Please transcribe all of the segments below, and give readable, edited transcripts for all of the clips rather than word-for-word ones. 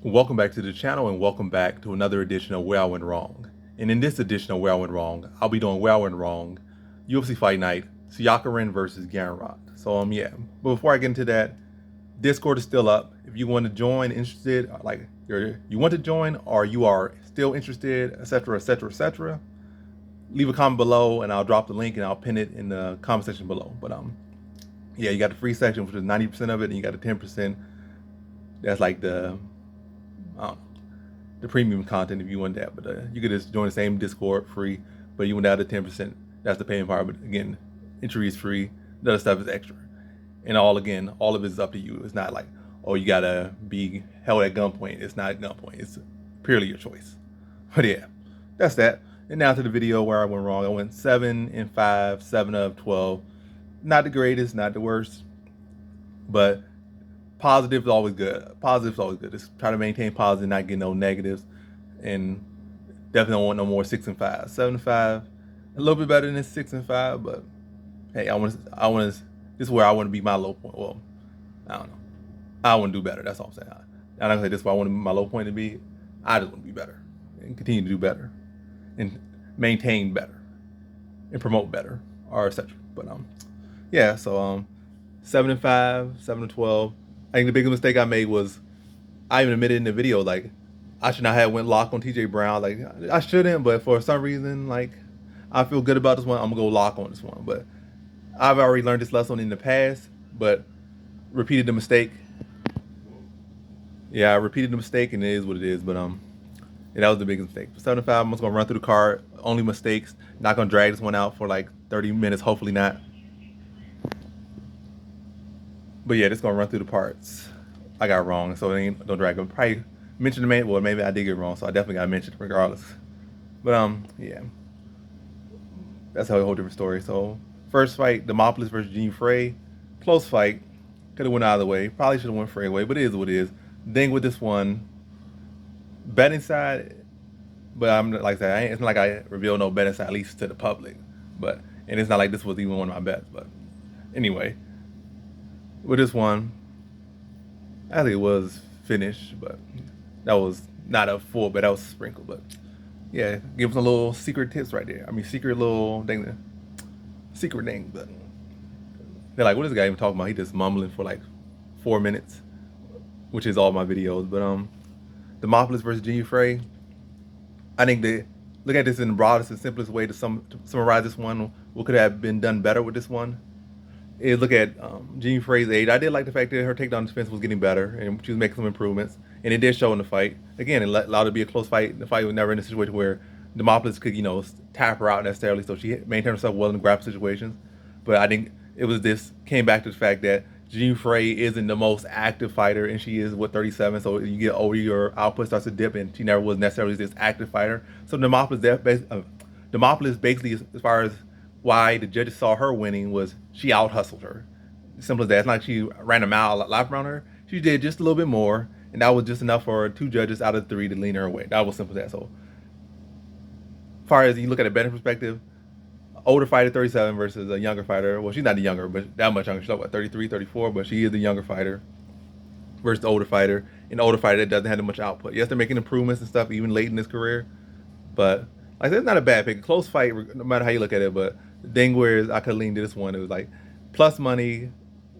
Welcome back to the channel and welcome back to another edition of Where I Went Wrong. And in this edition of Where I Went Wrong, I'll be doing Where I Went Wrong, UFC Fight Night, Tsarukyan versus Gamrot. So yeah. But before I get into that, Discord is still up. If you want to join, interested, like you want to join or you are still interested, etc., etc., etc., leave a comment below and I'll drop the link and I'll pin it in the comment section below. But yeah, you got the free section, which is 90% of it, and you got the 10%. That's like the premium content if you want that. But you could just join the same Discord free, but you want out the 10%. That's the paying part. But again, entry is free. The other stuff is extra. And all of it is up to you. It's not like, oh, you gotta be held at gunpoint. It's not gunpoint. It's purely your choice. But yeah, that's that. And now to the video where I went wrong. I went 7-5, 7 of 12. Not the greatest, not the worst, but positive is always good. Positive is always good. Just try to maintain positive, not get no negatives, and definitely don't want no more 6-5. 7-5, a little bit better than 6-5, but hey, I want to. This is where I want to be my low point. Well, I don't know. I want to do better. That's all I'm saying. I'm not gonna say this is where I want my low point to be. I just want to be better and continue to do better and maintain better and promote better, or etc. But yeah. So 7-5, 7-12. I think the biggest mistake I made was I even admitted in the video, like, I should not have went lock on TJ Brown. Like, I shouldn't, but for some reason, like, I feel good about this one. I'm gonna go lock on this one. But I've already learned this lesson in the past, but repeated the mistake. Yeah, I repeated the mistake, and it is what it is. But yeah, that was the biggest mistake. 7-5, I'm just gonna run through the card. Only mistakes. Not gonna drag this one out for like 30 minutes. Hopefully not. But yeah, just gonna run through the parts I got wrong, so don't drag them. Probably mention the main. Well, maybe I did get wrong, so I definitely got mentioned regardless. But yeah, that's a whole different story. So first fight, Demopolis versus Gene Frey, close fight. Could have went either way. Probably should have went Frey way, but it is what it is. Thing with this one, betting side. But I'm like I said, it's not like I reveal no betting side, at least to the public. But and it's not like this was even one of my bets. But anyway. With this one, I think it was finished, but that was not a full, but that was a sprinkle. But yeah, give some little secret tips right there. I mean, secret little thing, secret thing. But they're like, what is this guy even talking about? He just mumbling for like 4 minutes, which is all my videos. But Demopolis versus Gene Frey. I think they look at this in the broadest and simplest way to summarize this one. What could have been done better with this one? Is look at Gene Frey's age. I did like the fact that her takedown defense was getting better and she was making some improvements, and it did show in the fight. Again, it allowed it to be a close fight. The fight was never in a situation where Demopolis could, tap her out necessarily, so she maintained herself well in the grapple situations. But I think it was came back to the fact that Gene Frey isn't the most active fighter, and she is, 37, so you get older, your output starts to dip, and she never was necessarily this active fighter. So Demopolis basically, as far as why the judges saw her winning, was she out hustled her. Simple as that. It's not like she ran a mile lap around her. She did just a little bit more, and that was just enough for 2 judges out of 3 to lean her away. That was simple as that. So, as far as you look at a betting perspective, older fighter 37 versus a younger fighter. Well, she's not the younger, but that much younger. She's like 33, 34, but she is the younger fighter versus the older fighter. An older fighter that doesn't have that much output. Yes, they're making improvements and stuff even late in his career, but like that's not a bad pick. A close fight, no matter how you look at it. But the thing where I could lean to this one, it was like plus money,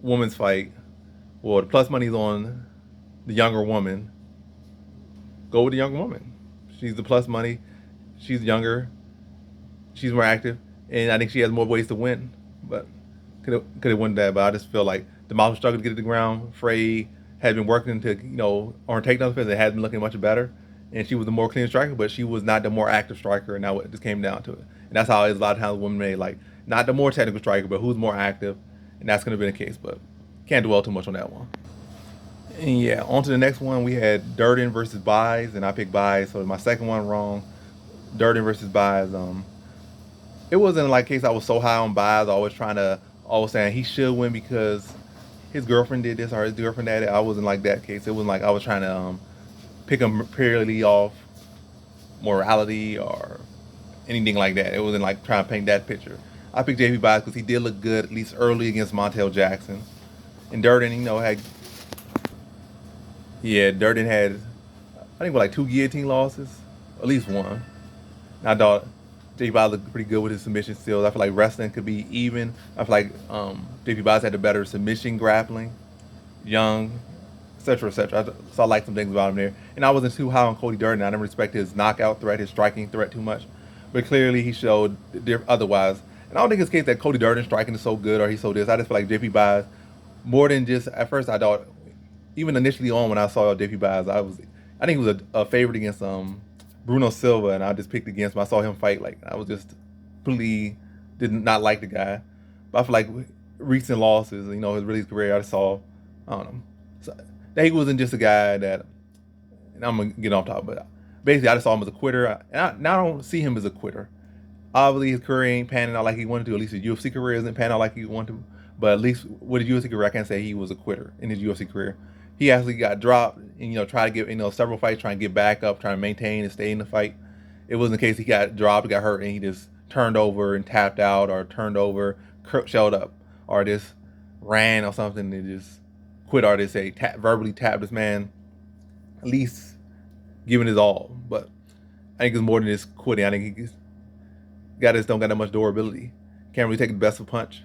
woman's fight. Well, the plus money's on the younger woman. Go with the younger woman. She's the plus money. She's younger. She's more active, and I think she has more ways to win. But could have won that. But I just feel like the Demopolis struggled to get to the ground. Frey had been working to on her takedown defense. It had been looking much better. And she was the more clean striker, but she was not the more active striker, and now it just came down to it. And that's how it is a lot of times women made, like, not the more technical striker, but who's more active, and that's going to be the case, but can't dwell too much on that one. And yeah, on to the next one, we had Durden versus Buys, and I picked Buys, so my second one wrong. Durden versus Buys. It wasn't like case I was so high on Buys, always saying he should win because his girlfriend did this or his girlfriend did it. I wasn't like that case. It wasn't like I was trying to pick him purely off morality or anything like that. It wasn't like trying to paint that picture. I picked JP Buys because he did look good, at least early against Montel Jackson. And Durden, Durden had I think with like 2 guillotine losses, at least one. And I thought JP Baz looked pretty good with his submission skills. I feel like wrestling could be even. I feel like JP Baz had the better submission grappling, young, etc., etc. So I like some things about him there. And I wasn't too high on Cody Durden. I didn't respect his knockout threat, his striking threat too much. But clearly he showed otherwise. And I don't think it's the case that Cody Durden striking is so good or he's so this. I just feel like JP Baz, more than just, at first I thought, even initially on when I saw JP Baz, I think he was a favorite against Bruno Silva, and I just picked against him. I saw him fight, like, I was just completely did not like the guy. But I feel like recent losses, his career, I just saw, I don't know. So, that he wasn't just a guy that, and I'm going to get off top, but basically I just saw him as a quitter. Now I don't see him as a quitter. Obviously his career ain't panning out like he wanted to, at least his UFC career isn't panning out like he wanted to. But at least with his UFC career, I can't say he was a quitter in his UFC career. He actually got dropped and, tried to get, several fights, trying to get back up, trying to maintain and stay in the fight. It wasn't the case he got dropped, got hurt, and he just turned over and tapped out, or turned over, shelled up, or just ran or something and just quit, or just say verbally tapped this man, at least giving his all. But I think it's more than just quitting. I think he don't got that much durability. Can't really take the best of punch.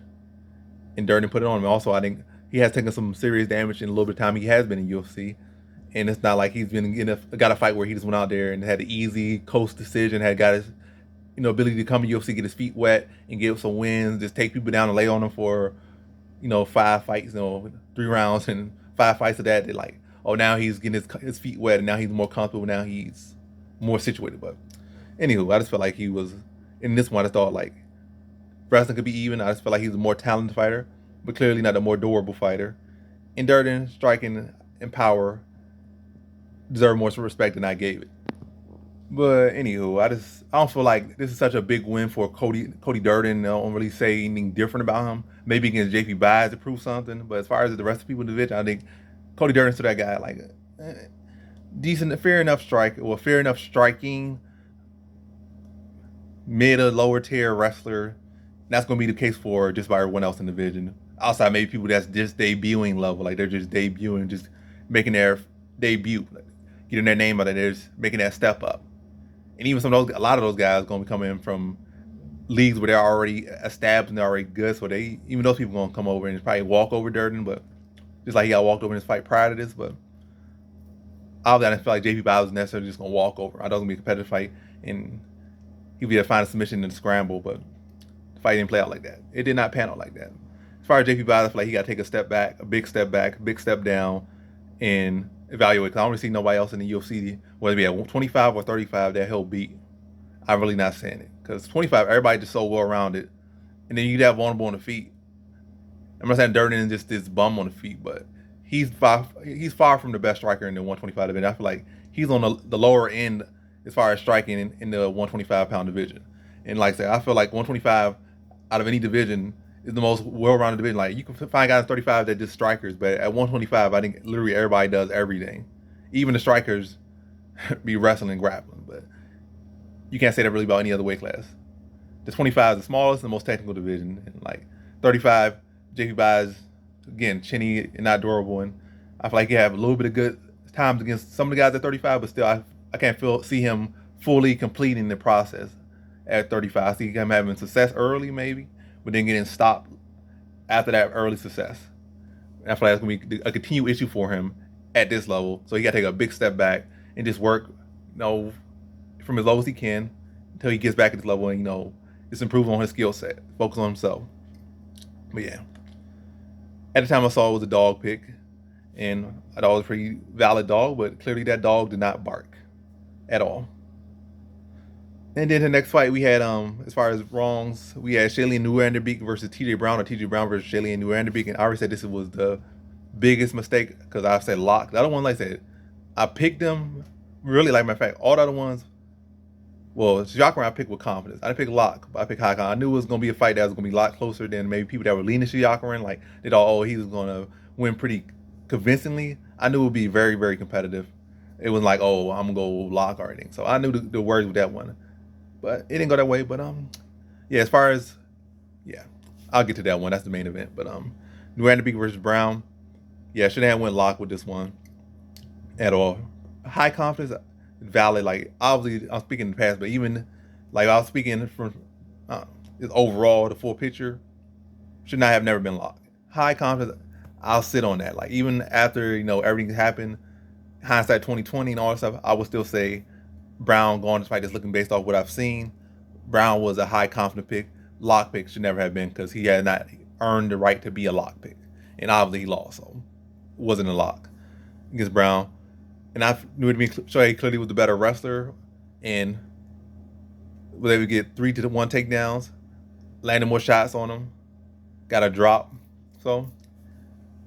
And Durden put it on him. Also, I think he has taken some serious damage in a little bit of time he has been in UFC. And it's not like he's got a fight where he just went out there and had an easy coast decision, had got his ability to come to UFC, get his feet wet and get some wins, just take people down and lay on them for 5 fights, 3 rounds and 5 fights of that. They're like, oh, now he's getting his feet wet and now he's more comfortable, now he's more situated. But anywho, I just felt like he was, in this one, I thought like wrestling could be even. I just felt like he's a more talented fighter, but clearly not a more durable fighter. And Durden, striking and power, deserve more respect than I gave it. But anywho, I don't feel like this is such a big win for Cody Durden. I don't really say anything different about him. Maybe against JP Baz to prove something. But as far as the rest of the people in the division, I think Cody Durden's to that guy like decent, fair enough striking, mid or lower tier wrestler. That's going to be the case for just about everyone else in the division. Outside maybe people that's just debuting level, like they're just debuting, just making their debut, getting their name out there, they're just making that step up. And even a lot of those guys are going to be coming from leagues where they're already established and they're already good. So even those people are going to come over and probably walk over Durden, but just like he got walked over in his fight prior to this. But obviously I didn't feel like JP Baz was necessarily just going to walk over. I thought it was going to be a competitive fight and he'd be able to find a submission in the scramble, but the fight didn't play out like that. It did not pan out like that. As far as JP Baz, I feel like he got to take a step back, a big step down, and evaluate. Because I don't really see nobody else in the UFC, whether it be at 25 or 35, that he'll beat. I'm really not saying it. Because 25, everybody just so well-rounded. And then you get that vulnerable on the feet. I'm not saying Durden is just this bum on the feet, but he's far from the best striker in the 125 division. I feel like he's on the lower end as far as striking in the 125-pound division. And like I said, I feel like 125 out of any division is the most well-rounded division. Like, you can find guys 35 that just strikers, but at 125, I think literally everybody does everything. Even the strikers be wrestling and grappling, but you can't say that really about any other weight class. The 25 is the smallest and the most technical division, and like 35, JP Baz, again, chinny and not durable, and I feel like he have a little bit of good times against some of the guys at 35, but still I can't see him fully completing the process at 35. I see him having success early maybe, but then getting stopped after that early success. And I feel like that's going to be a continued issue for him at this level. So he got to take a big step back and just work, from as low as he can until he gets back at this level and, just improve on his skill set, focus on himself. But yeah, at the time I saw it was a dog pick, and I thought it was a pretty valid dog, but clearly that dog did not bark at all. And then the next fight we had, as far as wrongs, we had Shayleen Nuanderbeek versus TJ Brown, or TJ Brown versus Shayleen Nuanderbeek. And I already said this was the biggest mistake because I said lock. The other one, like I said, I picked them really, like, matter of fact, all the other ones, well, Tsarukyan I picked with confidence. I didn't pick lock, but I picked high confidence. I knew it was going to be a fight that was going to be a lot closer than maybe people that were leaning Tsarukyan. Like, they thought, oh, he was going to win pretty convincingly. I knew it would be very, very competitive. It wasn't like, oh, I'm going to go lock or anything. So I knew the words with that one. But it didn't go that way. But yeah, as far as, yeah, I'll get to that one. That's the main event. But Nuanderbeek versus Brown, yeah, shouldn't have went lock with this one at all. High confidence. valid. Like obviously, I'm speaking in the past, but even like I was speaking from just overall, the full picture should not have never been locked. High confidence. I'll sit on that. Like even after everything happened, hindsight 2020 and all that stuff, I would still say Brown going to fight is looking based off what I've seen. Brown was a high confident pick. Lock pick should never have been because he had not earned the right to be a lock pick, and obviously he lost, so it wasn't a lock against Brown. And I knew to be sure he clearly was the better wrestler, and was able to get 3-1 takedowns, landed more shots on him, got a drop. So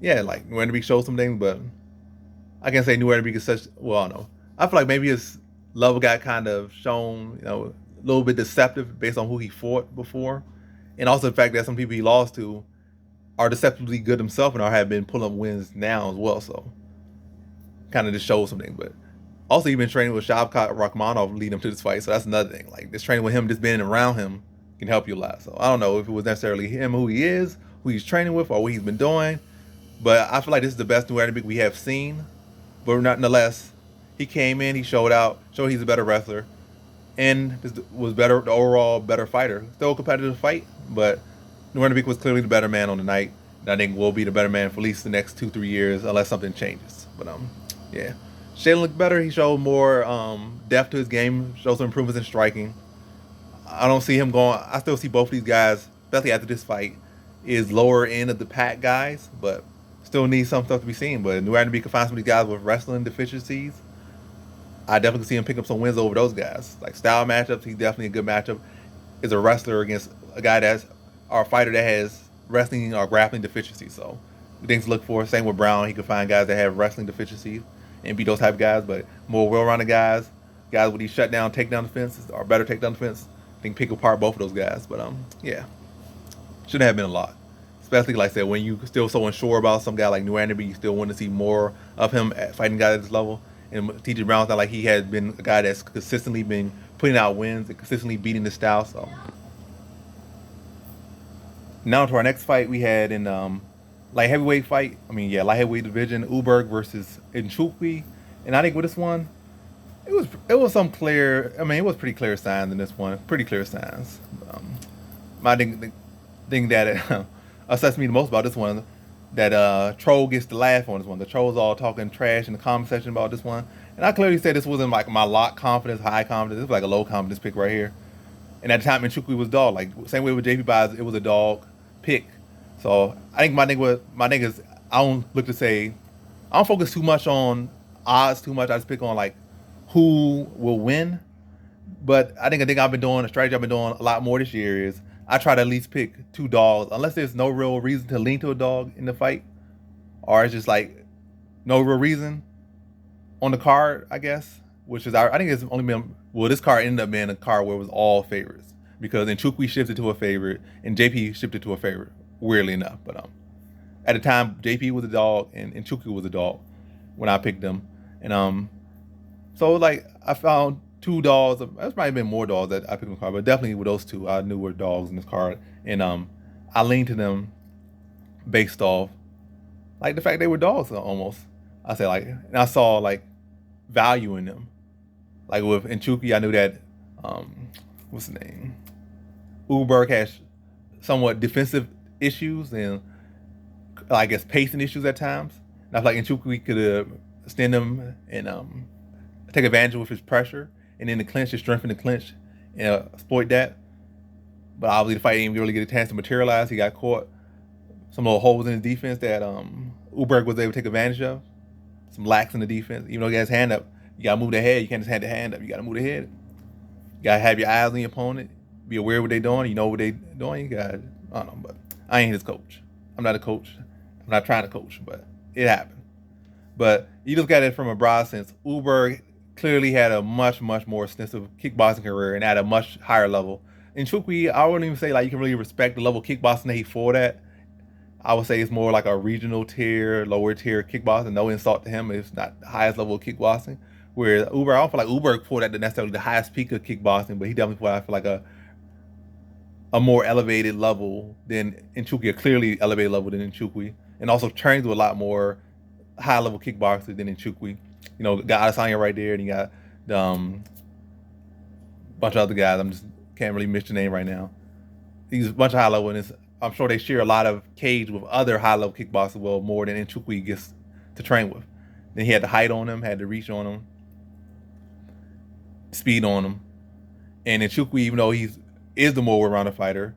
yeah, like New Energy showed some things, but I can't say New Energy is such. Well, I don't know. I feel like maybe his level got kind of shown, a little bit deceptive based on who he fought before, and also the fact that some people he lost to are deceptively good himself and have been pulling up wins now as well. So kind of just shows something. But also, he's been training with Shavkat Rakhmonov leading him to this fight, so that's another thing. Like this training with him, just being around him can help you a lot. So I don't know if it was necessarily him, who he is, who he's training with, or what he's been doing. But I feel like this is the best New Energy we have seen. But nonetheless, he came in, he showed out, showed he's a better wrestler, and this was better, the overall better fighter. Still a competitive fight, but Nurmagomedov was clearly the better man on the night. And I think will be the better man for at least the next 2-3 years, unless something changes. But yeah, Shaylin looked better. He showed more depth to his game, showed some improvements in striking. I don't see him going. I still see both of these guys, especially after this fight, is lower end of the pack guys, but still need some stuff to be seen. But New Energy can find some of these guys with wrestling deficiencies. I definitely see him pick up some wins over those guys. Like style matchups, he's definitely a good matchup. Is a wrestler against a guy that's or a fighter that has wrestling or grappling deficiencies. So things to look for. Same with Brown. He could find guys that have wrestling deficiencies and beat those type of guys, but more well-rounded guys with these shutdown, takedown defenses or better takedown defense. I think pick apart both of those guys. But yeah, shouldn't have been a lot. Especially like I said, when you still so unsure about some guy like New Energy, you still want to see more of him fighting guys at this level. And T.J. Brown's not like he has been a guy that's consistently been putting out wins and consistently beating the style. So now to our next fight we had in light heavyweight fight. Light heavyweight division, Uberg versus Nchukwi. And I think with this one, it was some clear. It was pretty clear signs in this one. Pretty clear signs. I think the thing that upsets me the most about this one, that Troll gets to laugh on this one. The Troll's all talking trash in the comment section about this one. And I clearly said this wasn't like my lock confidence, high confidence. This was like a low confidence pick right here. And at the time, Nchukwi was dog. Like same way with JP Buys, it was a dog pick. So I think my thing is I don't look to say, I don't focus too much on odds too much. I just pick on like who will win. But I think I've been doing a strategy I've been doing a lot more this year is I try to at least pick 2 dogs, unless there's no real reason to lean to a dog in the fight, or it's just like no real reason on the card, I guess. Which is I think it's only been this card ended up being a card where it was all favorites because Nchukwi shifted to a favorite and JP shifted to a favorite, weirdly enough. But at the time JP was a dog and Nchukwi was a dog when I picked them, and so like I found 2 dogs. There's probably been more dogs that I picked in the card, but definitely with those 2, I knew were dogs in this card, and I leaned to them based off like the fact they were dogs almost. I said like, and I saw like value in them. Like with Nchukwi, I knew that what's the name? Uberg has somewhat defensive issues and I guess pacing issues at times. And I feel like Nchukwi could extend him and take advantage of his pressure, and then the clinch, just strengthen the clinch and exploit that. But obviously the fight didn't really get a chance to materialize. He got caught some little holes in his defense that Uberg was able to take advantage of. Some lacks in the defense. Even though he has his hand up, you gotta move the head. You can't just have the hand up. You gotta move the head. You gotta have your eyes on your opponent. Be aware of what they're doing. You know what they're doing. You gotta, I don't know, but I ain't his coach. I'm not a coach. I'm not trying to coach, but it happened. But you look at it from a broad sense. Uberg clearly had a much, much more extensive kickboxing career and at a much higher level. In Nchukwi, I wouldn't even say like you can really respect the level of kickboxing that he fought at. I would say it's more like a regional tier, lower tier kickboxing. No insult to him, it's not the highest level of kickboxing. Whereas Uberg, I don't feel like Uberg fought at necessarily the highest peak of kickboxing, but he definitely fought, I feel like a more elevated level than Nchukwi, a clearly elevated level than Nchukwi, and also trains with a lot more high level kickboxers than Nchukwi. You know, got Adesanya right there, and you got the bunch of other guys. I'm just can't really mention the name right now. He's a bunch of high level, and I'm sure they share a lot of cage with other high level kickboxers. Well, more than Nchukwi gets to train with. Then he had the height on him, had the reach on him, speed on him, and Nchukwi, even though is the more well-rounded fighter,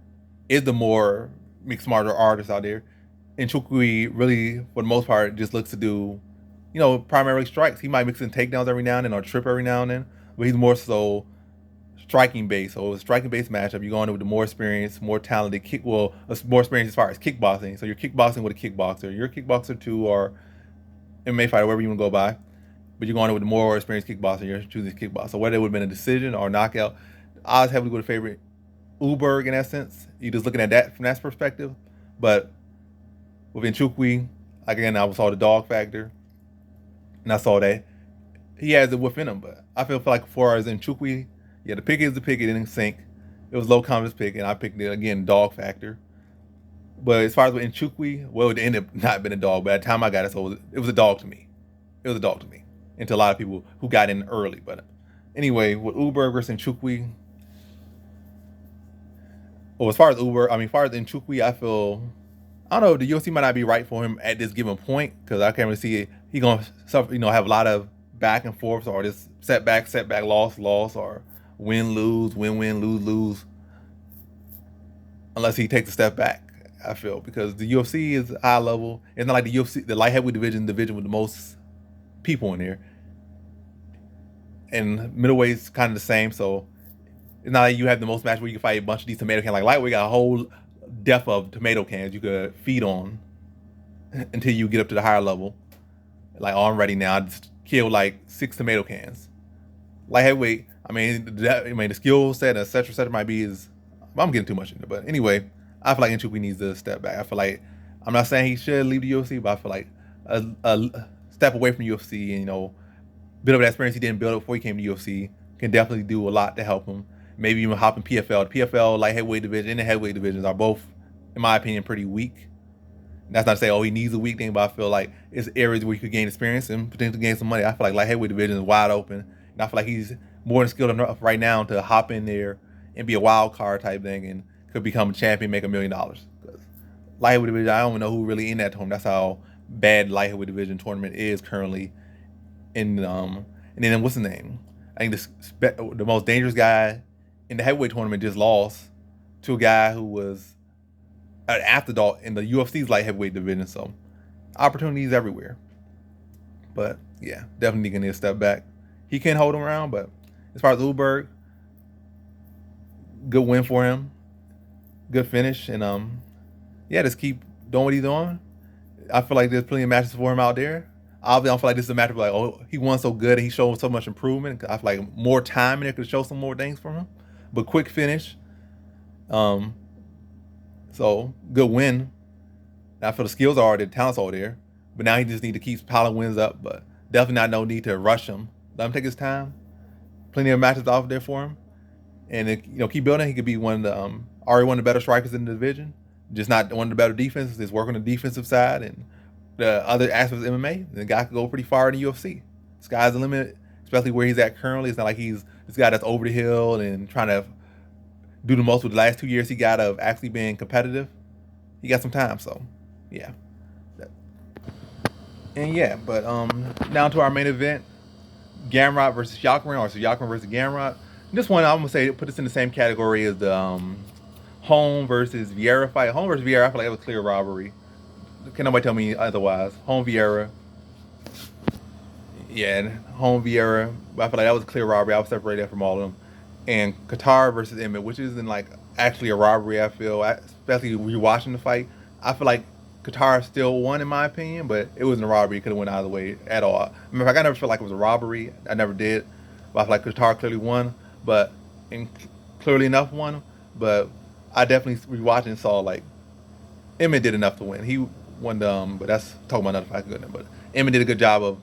is the more mixed martial artist out there. Nchukwi really, for the most part, just looks to do, primarily strikes. He might mix in takedowns every now and then or trip every now and then, but he's more so striking based. So a striking based matchup, you're going with the more experienced, more talented more experienced as far as kickboxing. So you're kickboxing with a kickboxer. You're a kickboxer too, or MMA fighter, whatever you want to go by. But you're going with the more experienced kickboxer. You're choosing kickboxer. So whether it would have been a decision or a knockout, odds heavily go to favorite Uberg in essence. You're just looking at that from that perspective. But with Nchukwi, again, I saw the dog factor, and I saw that he has it within him. But I feel like as far as Nchukwi, the pick is the pick. It didn't sink. It was low confidence pick, and I picked it again, dog factor. But as far as with Nchukwi, well, it ended up not being a dog. But at the time I got it, so it was a dog to me. It was a dog to me. And to a lot of people who got in early. But anyway, with Uberg versus Nchukwi, as far as Nchukwi, I feel, I don't know, the UFC might not be right for him at this given point, because I can't really see it. He's going to suffer, have a lot of back and forth, or this setback, loss, or win, lose, win, lose, unless he takes a step back, I feel, because the UFC is high level. It's not like the UFC, the light heavyweight division with the most people in there. And middleweight's kind of the same, so it's not like you have the most match where you can fight a bunch of these tomato cans. Like lightweight got a whole depth of tomato cans you could feed on until you get up to the higher level. Like, I'm ready now. I just killed like 6 tomato cans. Light heavyweight, the skill set, et cetera, might be I'm getting too much into it. But anyway, I feel like Nchukwi needs to step back. I feel like, I'm not saying he should leave the UFC, but I feel like a step away from the UFC and, build up that experience he didn't build up before he came to UFC can definitely do a lot to help him. Maybe even hop in PFL. The PFL light heavyweight division and the heavyweight divisions are both, in my opinion, pretty weak. That's not to say, he needs a weak thing, but I feel like it's areas where you could gain experience and potentially gain some money. I feel like light heavyweight division is wide open, and I feel like he's more than skilled enough right now to hop in there and be a wild card type thing and could become a champion, make $1 million. Because light heavyweight division, I don't even know who really in that tournament. That's how bad light heavyweight division tournament is currently. And then what's his name? I think the most dangerous guy in the heavyweight tournament just lost to a guy who was an afterthought in the UFC's light heavyweight division. So opportunities everywhere. But yeah, definitely gonna need a step back. He can hold him around, but as far as Uberg, good win for him. Good finish. And just keep doing what he's doing. I feel like there's plenty of matches for him out there. Obviously, I don't feel like this is a match of like, he won so good and he showed so much improvement. I feel like more time in there could show some more things from him. But quick finish. So good win. I feel the skills are there, the talent's all there. But now he just need to keep piling wins up. But definitely no need to rush him. Let him take his time. Plenty of matches out there for him. And keep building. He could be one of the already one of the better strikers in the division. Just not one of the better defenses. Just work on the defensive side and the other aspects of MMA. The guy could go pretty far in the UFC. Sky's the limit, especially where he's at currently. It's not like he's this guy that's over the hill and trying to do the most with the last 2 years he got of actually being competitive. He got some time, so yeah. And but down to our main event, Gamrot versus Tsarukyan, or Tsarukyan versus Gamrot. This one, I'm gonna say put this in the same category as the Home versus Vieira fight. Home versus Vieira, I feel like it was clear robbery. Can nobody tell me otherwise? Home Vieira. Yeah, Home Vieira. I feel like that was a clear robbery. I was separated from all of them. And Qatar versus Emmett, which isn't like actually a robbery, I feel. Especially rewatching the fight. I feel like Qatar still won in my opinion, but it wasn't a robbery. It could have went either way at all. I mean, I never felt like it was a robbery. I never did. But I feel like Qatar clearly won, and clearly enough won. But I definitely rewatched and saw like Emmett did enough to win. He won but that's talking about another fight. But Emmett did a good job of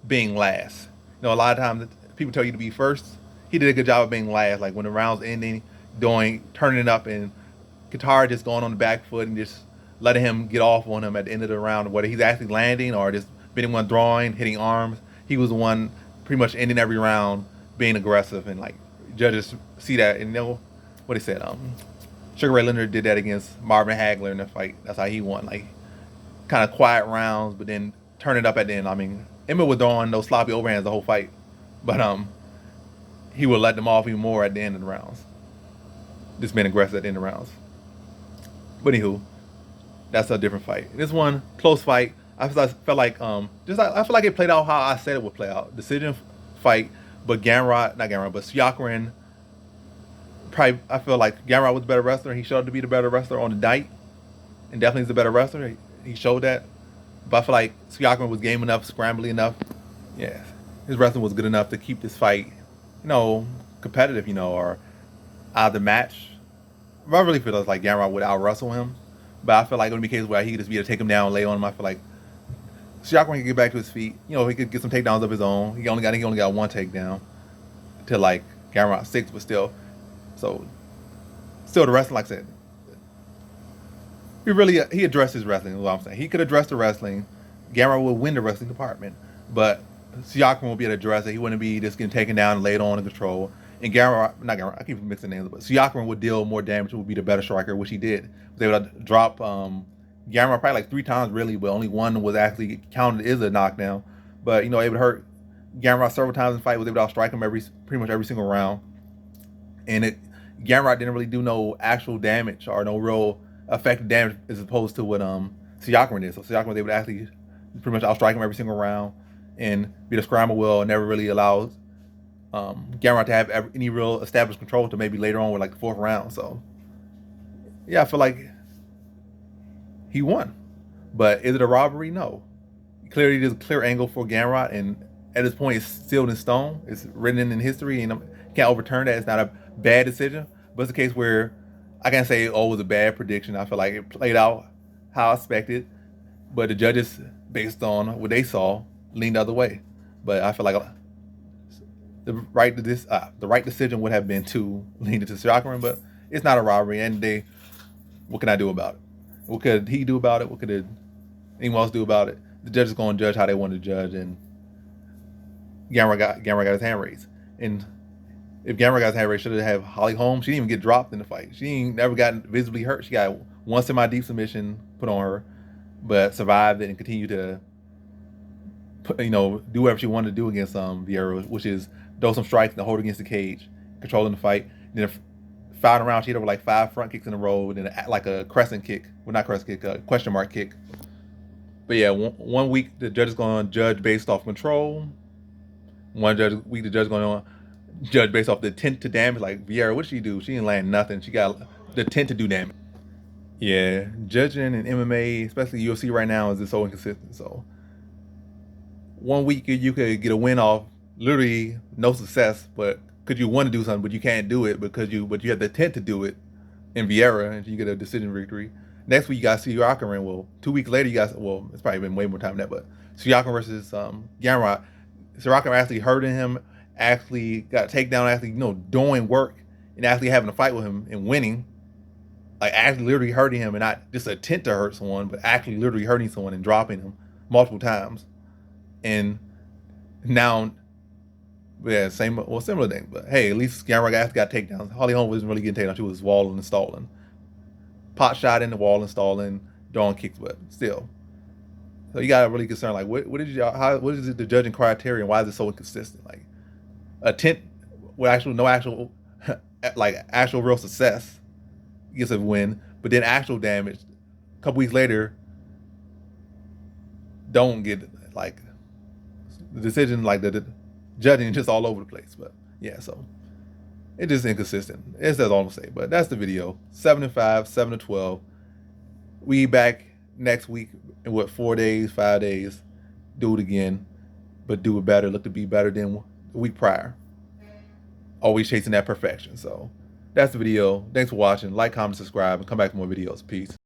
being last. A lot of times people tell you to be first. He did a good job of being last. Like when the round's ending, turning it up, and Qatar just going on the back foot and just letting him get off on him at the end of the round, whether he's actually landing or just being one drawing, hitting arms. He was the one pretty much ending every round, being aggressive, and like judges see that and know what he said. Sugar Ray Leonard did that against Marvin Hagler in the fight. That's how he won. Like kind of quiet rounds, but then turn it up at the end. I mean, Emmett was throwing those sloppy overhands the whole fight, but he would let them off even more at the end of the rounds. Just being aggressive at the end of the rounds. But anywho, that's a different fight. This one, close fight. I felt like I feel like it played out how I said it would play out. Decision fight, but Tsarukyan probably, I feel like Gamrot was the better wrestler. He showed to be the better wrestler on the night, and definitely is the better wrestler. He showed that. But I feel like Tsarukyan was game enough, scrambly enough. Yeah, his wrestling was good enough to keep this fight, competitive, or out of the match. I really feel like Gamrot would out wrestle him, but I feel like it would be a case where he could just be able to take him down, lay on him. I feel like Tsarukyan could get back to his feet. He could get some takedowns of his own. He only got one takedown to like Gamrot 6, but still. So, still the wrestling, like I said, he addressed his wrestling. Is what I'm saying. He could address the wrestling. Gamrot would win the wrestling department, but Tsarukyan won't be able to address it. He wouldn't be just getting taken down and laid on and control. And I keep mixing names, but Tsarukyan would deal more damage. Would be the better striker, which he did. They would drop Gamrot probably like 3 times, really, but only one was actually counted as a knockdown. But able to hurt Gamrot several times in the fight. Was able to strike him pretty much every single round. And Gamrot didn't really do no actual damage or no real effective damage as opposed to what Tsarukyan did. So Tsarukyan was able to actually pretty much outstrike him every single round and be the scramble will and never really allows Gamrot to have any real established control to maybe later on with like the 4th round. So yeah, I feel like he won. But is it a robbery? No. Clearly there's a clear angle for Gamrot, and at this point it's sealed in stone. It's written in history, and can't overturn that. It's not a bad decision, but it's a case where I can't say, it was a bad prediction. I feel like it played out how I expected, but the judges, based on what they saw, leaned the other way. But I feel like the right decision would have been to lean it to Tsarukyan, but it's not a robbery. And what can I do about it? What could he do about it? What could anyone else do about it? The judge is going to judge how they want to judge, and Gamrot got his hand raised. And if Gamrot got his hand raised, should have Holly Holm. She didn't even get dropped in the fight. She ain't never gotten visibly hurt. She got one semi-deep submission put on her, but survived it and continued to do whatever she wanted to do against Vieira, which is throw some strikes and hold against the cage, controlling the fight. And then final round, she hit over like 5 front kicks in a row, and then like a crescent kick. Well, not crescent kick, a question mark kick. But yeah, one week the judge is going to judge based off control. One week the judge is going to judge based off the intent to damage. Like Vieira, what did she do? She didn't land nothing. She got the intent to do damage. Yeah, judging in MMA, especially UFC right now, is just so inconsistent. So one week you could get a win off literally no success, but because you want to do something, but you can't do it but you have the intent to do it in Vieira, and you get a decision victory. Next week you got Tsarukyan. Well, 2 weeks later it's probably been way more time than that, but Tsarukyan versus Gamrot. Tsarukyan actually hurting him, actually got a takedown, actually doing work and actually having a fight with him and winning. Like actually literally hurting him, and not just an attempt to hurt someone, but actually literally hurting someone and dropping him multiple times. And now, yeah, similar thing. But hey, at least Gamrot got takedowns. Holly Holm wasn't really getting takedowns. She was walling and stalling. Pot shot in the wall and stalling, throwing kicks, but still. So you got really concerned, like what is the judging criteria, and why is it so inconsistent? Like attempt with actual real success gets a win, but then actual damage a couple weeks later don't get like the decision, like the judging just all over the place. But yeah, so it's just inconsistent. That's all I'm gonna say. But that's the video. 7-5, 7-12. We back next week in 4 days, 5 days. Do it again, but do it better. Look to be better than the week prior. Always chasing that perfection. So that's the video. Thanks for watching. Like, comment, subscribe, and come back for more videos. Peace.